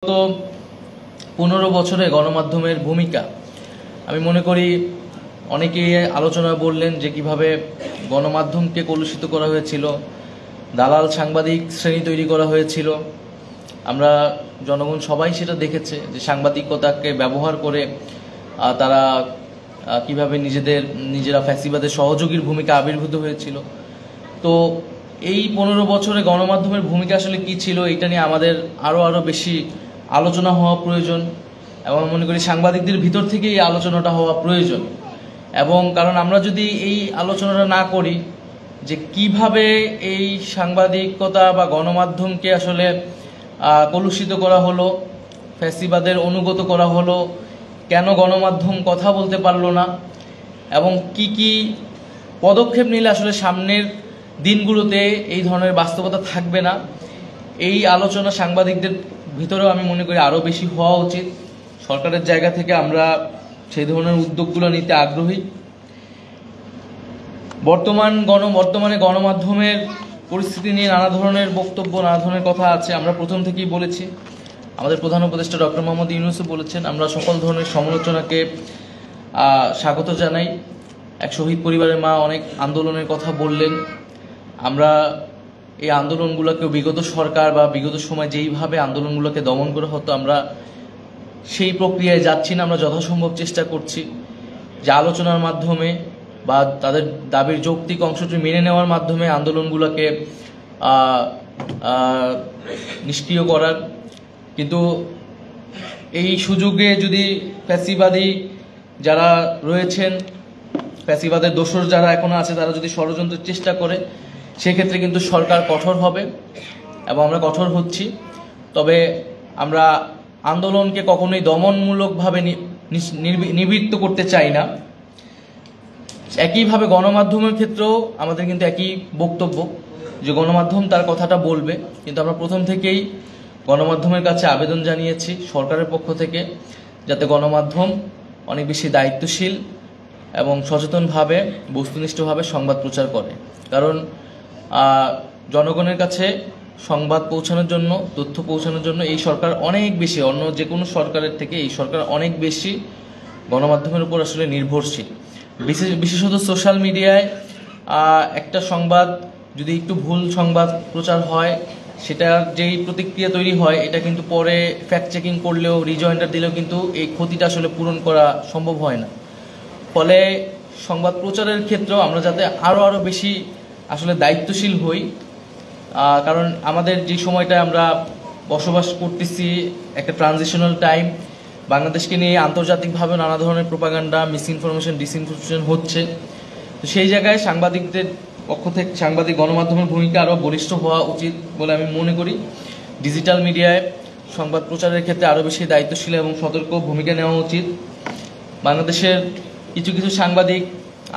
গত 15 বছরে গণমাধ্যমের ভূমিকা আমি মনে করি অনেকেই আলোচনা বললেন যে কিভাবে গণমাধ্যমকে কলুষিত করা হয়েছিল, দালাল সাংবাদিক শ্রেণী তৈরি করা হয়েছিল। আমরা জনগণ সবাই সেটা দেখেছে যে সাংবাদিকতাকে ব্যবহার করে তারা কিভাবে নিজেরা ফ্যাসিবাদের সহযোগীর ভূমিকা আবির্ভূত হয়েছিল। তো এই 15 বছরে গণমাধ্যমের ভূমিকা আসলে কি ছিল, এটা নিয়ে আমাদের আরও বেশি আলোচনা হওয়া প্রয়োজন এবং মনে করি সাংবাদিকদের ভিতর থেকে এই আলোচনাটা হওয়া প্রয়োজন। এবং কারণ আমরা যদি এই আলোচনাটা না করি যে কিভাবে এই সাংবাদিকতা বা গণমাধ্যমকে আসলে কলুষিত করা হলো, ফ্যাসিবাদের অনুগত করা হলো, কেন গণমাধ্যম কথা বলতে পারলো না এবং কি কি পদক্ষেপ নিলে আসলে সামনের দিনগুলোতে এই ধরনের বাস্তবতা থাকবে না, এই আলোচনা সাংবাদিকদের ভিতরেও আমি মনে করি আরও বেশি হওয়া উচিত। সরকারের জায়গা থেকে আমরা সেই ধরনের উদ্যোগগুলো নিতে আগ্রহী। বর্তমানে গণমাধ্যমের পরিস্থিতি নিয়ে নানা ধরনের বক্তব্য, নানা ধরনের কথা আছে। আমরা প্রথম থেকেই বলেছি, আমাদের প্রধান উপদেষ্টা ডক্টর মোহাম্মদ ইউনূসও বলেছেন, আমরা সকল ধরনের সমালোচনাকে স্বাগত জানাই। এক শহীদ পরিবারের মা অনেক আন্দোলনের কথা বললেন। আমরা এই আন্দোলনগুলোকেও বিগত সরকার বা বিগত সময় যেইভাবে আন্দোলনগুলোকে দমন করা হতো, আমরা সেই প্রক্রিয়ায় যাচ্ছি না। আমরা যথাসম্ভব চেষ্টা করছি যে আলোচনার মাধ্যমে বা তাদের দাবির যৌক্তিক অংশটি মেনে নেওয়ার মাধ্যমে আন্দোলনগুলোকে নিষ্ক্রিয় করার। কিন্তু এই সুযোগে যদি ফ্যাসিবাদী যারা রয়েছেন, ফ্যাসিবাদের দোসর যারা এখনো আছে, তারা যদি ষড়যন্ত্রের চেষ্টা করে, সেক্ষেত্রে কিন্তু সরকার কঠোর হবে এবং আমরা কঠোর হচ্ছি। তবে আমরা আন্দোলনকে কখনোই দমনমূলকভাবে নিবৃত্ত করতে চাই না। একইভাবে গণমাধ্যমের ক্ষেত্রেও আমাদের কিন্তু একই বক্তব্য যে গণমাধ্যম তার কথাটা বলবে, কিন্তু আমরা প্রথম থেকেই গণমাধ্যমের কাছে আবেদন জানিয়েছি সরকারের পক্ষ থেকে যাতে গণমাধ্যম অনেক বেশি দায়িত্বশীল এবং সচেতনভাবে বস্তুনিষ্ঠভাবে সংবাদ প্রচার করে। কারণ জনগণের কাছে সংবাদ পৌঁছানোর জন্য, তথ্য পৌঁছানোর জন্য এই সরকার অনেক বেশি, অন্য যে কোনো সরকারের থেকে এই সরকার অনেক বেশি গণমাধ্যমের উপর আসলে নির্ভরশীল। বিশেষত সোশ্যাল মিডিয়ায় একটা সংবাদ যদি একটু ভুল সংবাদ প্রচার হয়, সেটার যেই প্রতিক্রিয়া তৈরি হয়, এটা কিন্তু পরে ফ্যাক্ট চেকিং করলেও, রিজয়েন্টার দিলেও কিন্তু এই ক্ষতিটা আসলে পূরণ করা সম্ভব হয় না। ফলে সংবাদ প্রচারের ক্ষেত্রেও আমরা যাতে আরও বেশি আসলে দায়িত্বশীল হই। কারণ আমাদের যে সময়টা আমরা বসবাস করতেছি, একটা ট্রানজিশনাল টাইম, বাংলাদেশকে নিয়ে আন্তর্জাতিকভাবে নানা ধরনের প্রোপাগান্ডা, মিসইনফরমেশন, ডিসইনফরমেশন হচ্ছে। তো সেই জায়গায় সাংবাদিকদের পক্ষ থেকে সাংবাদিক গণমাধ্যমের ভূমিকা আরও বলিষ্ঠ হওয়া উচিত বলে আমি মনে করি। ডিজিটাল মিডিয়ায় সংবাদ প্রচারের ক্ষেত্রে আরও বেশি দায়িত্বশীল এবং সতর্ক ভূমিকা নেওয়া উচিত। বাংলাদেশের কিছু কিছু সাংবাদিক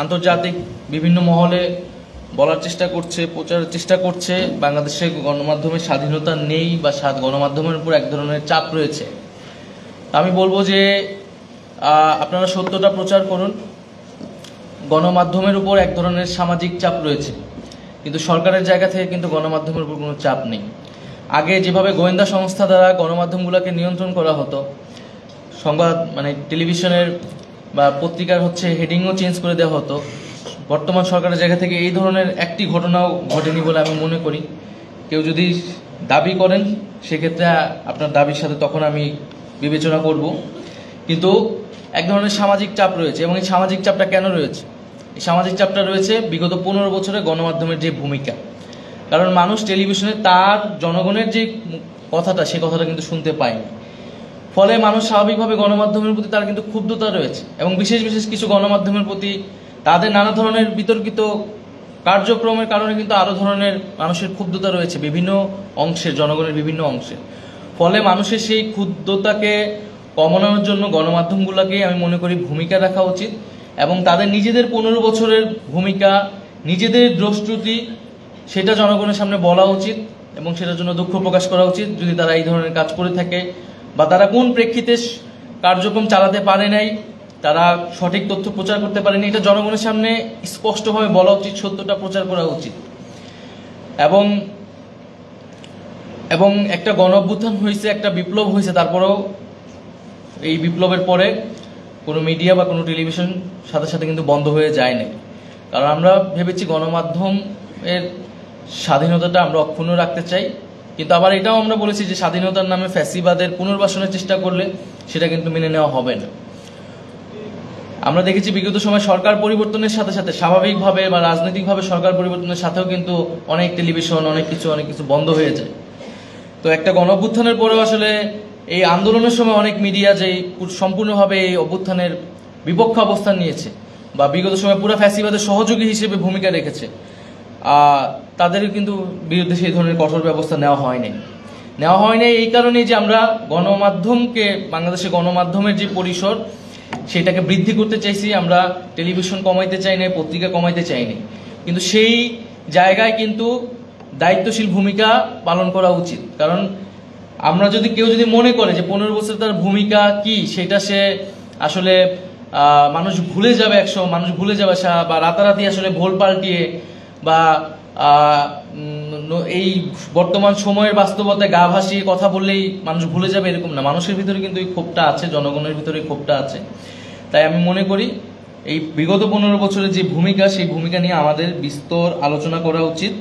আন্তর্জাতিক বিভিন্ন মহলে বলার চেষ্টা করছে, প্রচারের চেষ্টা করছে বাংলাদেশে গণমাধ্যমের স্বাধীনতা নেই বা গণমাধ্যমের উপর এক ধরনের চাপ রয়েছে। আমি বলবো যে আপনারা সত্যটা প্রচার করুন। গণমাধ্যমের উপর এক ধরনের সামাজিক চাপ রয়েছে, কিন্তু সরকারের জায়গা থেকে কিন্তু গণমাধ্যমের উপর কোনো চাপ নেই। আগে যেভাবে গোয়েন্দা সংস্থা দ্বারা গণমাধ্যমগুলোকে নিয়ন্ত্রণ করা হতো, সংবাদ টেলিভিশনের বা পত্রিকার হেডিংও চেঞ্জ করে দেওয়া হতো, বর্তমান সরকারের জায়গা থেকে এই ধরনের একটি ঘটনাও ঘটেনি বলে আমি মনে করি। কেউ যদি দাবি করেন, সেক্ষেত্রে আপনার দাবির সাথে তখন আমি বিবেচনা করব। কিন্তু এক ধরনের সামাজিক চাপ রয়েছে, এবং এই সামাজিক চাপটা কেন রয়েছে? এই সামাজিক চাপটা রয়েছে বিগত 15 বছরে গণমাধ্যমের যে ভূমিকা। কারণ মানুষ টেলিভিশনে তার জনগণের যে কথাটা, সেই কথাটা কিন্তু শুনতে পায়নি। ফলে মানুষ স্বাভাবিকভাবে গণমাধ্যমের প্রতি তার কিন্তু ক্ষুব্ধতা রয়েছে, এবং বিশেষ কিছু গণমাধ্যমের প্রতি তাদের নানা ধরনের বিতর্কিত কার্যক্রমের কারণে কিন্তু আরও ধরনের মানুষের ক্ষুব্ধতা রয়েছে বিভিন্ন অংশের, জনগণের বিভিন্ন অংশে। ফলে মানুষের সেই ক্ষুব্ধতাকে কমানোর জন্য গণমাধ্যমগুলোকে আমি মনে করি ভূমিকা রাখা উচিত, এবং তাদের নিজেদের 15 বছরের ভূমিকা, নিজেদের দোষ ত্রুটি, সেটা জনগণের সামনে বলা উচিত এবং সেটার জন্য দুঃখ প্রকাশ করা উচিত যদি তারা এই ধরনের কাজ করে থাকে, বা তারা কোন প্রেক্ষিতে কার্যক্রম চালাতে পারে নাই, তারা সঠিক তথ্য প্রচার করতে পারেনি, এটা জনগণের সামনে স্পষ্টভাবে বলা উচিত, সত্যটা প্রচার করা উচিত। এবং এবং একটা গণ অভ্যুত্থান হয়েছে, একটা বিপ্লব হয়েছে, তারপরেও এই বিপ্লবের পরে কোনো মিডিয়া বা কোনো টেলিভিশন সাথে সাথে কিন্তু বন্ধ হয়ে যায় না। কারণ আমরা ভেবেছি গণমাধ্যমের স্বাধীনতাটা আমরা অক্ষুণ্ণ রাখতে চাই, কিন্তু আবার এটাও আমরা বলেছি যে স্বাধীনতার নামে ফ্যাসিবাদের পুনর্বাসনের চেষ্টা করলে সেটা কিন্তু মেনে নেওয়া হবে না। আমরা দেখেছি বিগত সময় সরকার পরিবর্তনের সাথে সাথে স্বাভাবিকভাবে বা রাজনৈতিকভাবে সরকার পরিবর্তনের সাথেও কিন্তু অনেক টেলিভিশন অনেক কিছু বন্ধ হয়ে যায়। তো একটা গণ অভ্যুত্থানের পরেও আসলে এই আন্দোলনের সময় অনেক মিডিয়া যে সম্পূর্ণভাবে এই অভ্যুত্থানের বিপক্ষ অবস্থান নিয়েছে বা বিগত সময় পুরো ফ্যাসিবাদের সহযোগী হিসেবে ভূমিকা রেখেছে, তাদের কিন্তু বিরুদ্ধে সেই ধরনের কঠোর ব্যবস্থা নেওয়া হয়নি। এই কারণেই যে আমরা গণমাধ্যমকে, বাংলাদেশের গণমাধ্যমের যে পরিসর সেটাকে বৃদ্ধি করতে চাইছি। আমরা টেলিভিশন কমাইতে চাই না, পত্রিকা কমাইতে চাই না, কিন্তু সেই জায়গায় কিন্তু দায়িত্বশীল ভূমিকা পালন করা উচিত। কারণ আমরা কেউ যদি মনে করে যে 15 বছর তার ভূমিকা কি সেটা সে আসলে মানুষ ভুলে যাবে, মানুষ ভুলে যাবে বা রাতারাতি আসলে ভোল পাল্টিয়ে বা এই বর্তমান সময়ের বাস্তবতায় গা ভাসিয়ে কথা বললেই মানুষ ভুলে যাবে, এরকম না। মানুষের ভিতরে কিন্তু এই ক্ষোভটা আছে, জনগণের ভিতরে এই ক্ষোভটা আছে। তাই আমি মনে করি এই বিগত 15 বছরের যে ভূমিকা, সেই ভূমিকা নিয়ে আমাদের বিস্তর আলোচনা করা উচিত।